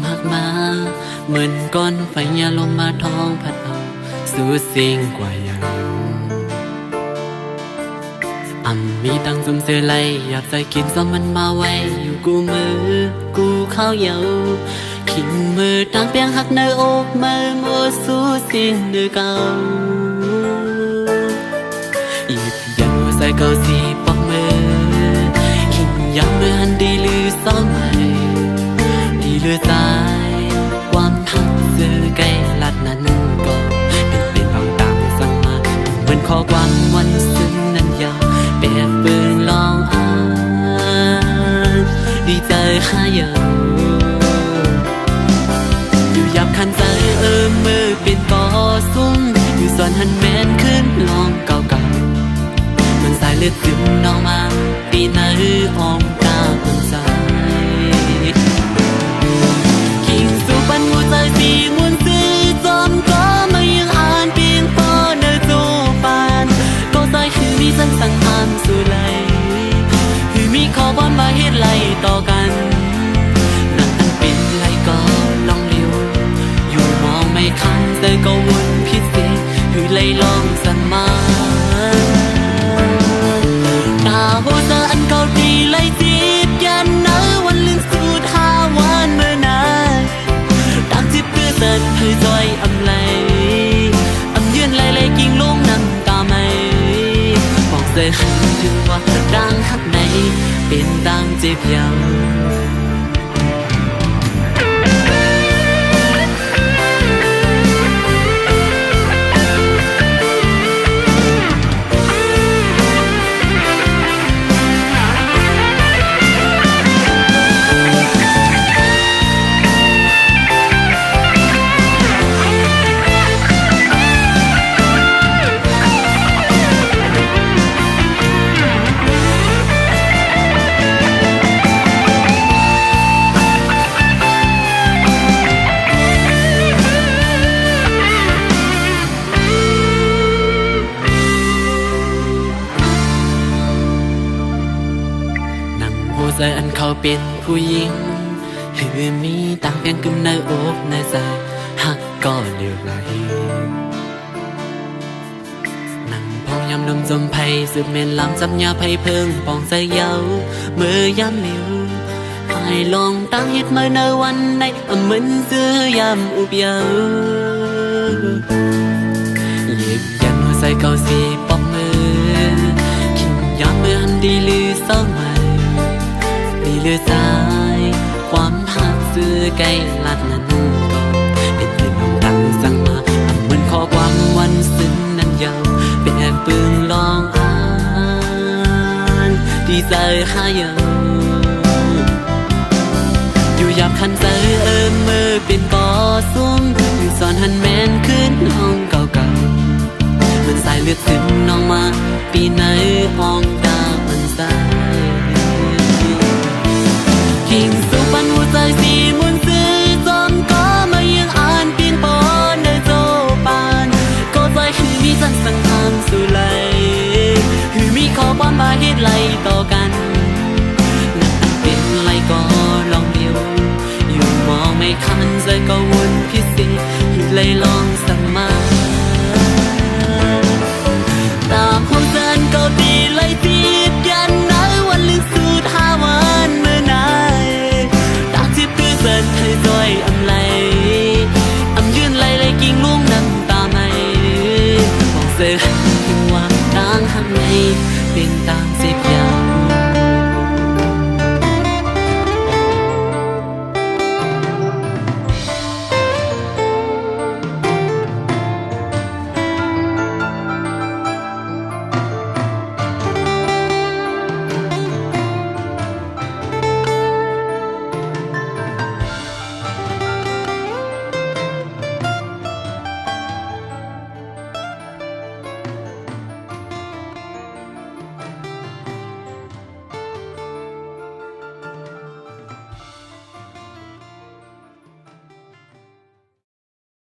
หักมาเหมือนก้อนไฟยาลมมาท้องพัดเอาสู่สิ่งกว่าอย่างมีตังจุ่มเสือไหลอยากใจกินซ้อมมันมาไว้อยู่กูมือกูเข้าเยาขิงมือตั้งเปียงหักในอกมือมัวสู้สิ้นเดือเก่าหยิบยันใส่เกาสีปอกมือขิงย้ำมือหันดีลือซ้อมให้ดีลือสายความทักเสือไกลลัดนั้นก็เป็นบางตามสั่งมาเหมือนข้อความวันซึ้งนั้นยาวเปียกปืนลองอ่านดีใจข้าอยู่อยู่ยับคันใจมือเป็นก่อซุ้มอยู่ส่วนหันแมนขึ้นลองเก่าๆมันสายเลือดซึมนองมาปีหน้าออมตาคนใจกิ่งสู่ปันหัวใจสีมุนซื้อจอมก็มายังอ่านเพียงพอเนื้อจูปานก็ใจคือมีสังสังหารสู่ไหลคือมีข้อความมาเหตุไหลต่อกันนั่งอันเป็นไหลก็ลองเลี้ยวอยู่มองไม่คันแต่ก็วนพิเศษคือไหลลองสันมาตาหัวใจอันเก่าดีไหลจีบยันเนื้อวันลืมสูดหาวันเมื่อนานตักจิบเพื่อเติร์ดเพื่อจอยอำไหลยืนไหลกิ่งลงน้ำตาไม่บอกใจให้ถึงว่าดังหักในเป็นดังเจ็บยาวใจอันเขาเป็นผู้หญิงคือมีต่างเพียงกึ่มในอกในใจหักก็เลี้ยวไหลนั่งพองยำนมจมไผ่สืบเมนลำจับยาไผ่เพิ่งปองใจเยาเมื่อยำเลี้ยวไผ่ลองตั้งเหตุเมื่อในวันในเหมือนเสื้อยำอุบเยาหยิบยันหัวใจเก่าสีปอกมือขิงยำเมื่อหันดีลือเศร้าใหม่เลือสายความหักซื้อไกลลัดนั้นก็เป็นเรื่องน้องดังสั่งมาเหมือนข้อความวันซึ้งนั้นยาวแบกปืนลองอ่านดีใจข้าอยู่ยับคันใจมือเป็นก่อซุ้มอยู่สอนหันแมนขึ้นลองเก่าๆมันสายเลือดซึมน้องมาปีไหนอองตามันสายกิ่งสู่ปันหัวใจสีมุนซื้อจอมก็มายังอ่านเพียงปอนเนื้อโจปานก็ใจคือมีสันสังหารสู่ไหลคือมีข้อความมาเหตุไหลต่อกันนั่งอันเป็นไหลก็ลองเดียวอยู่มองไม่คันใจก็วนพิเศษคือไหลลองสั่งมาตามหัวใจก็ดีไหลจีบยันในวันลืมสูดหาวันเมื่อนานให้จอยอำไหลยืนไหลกิ่งลุงน้ำตาไม่บอกเสียถึงว่าดังหักในเป็นตา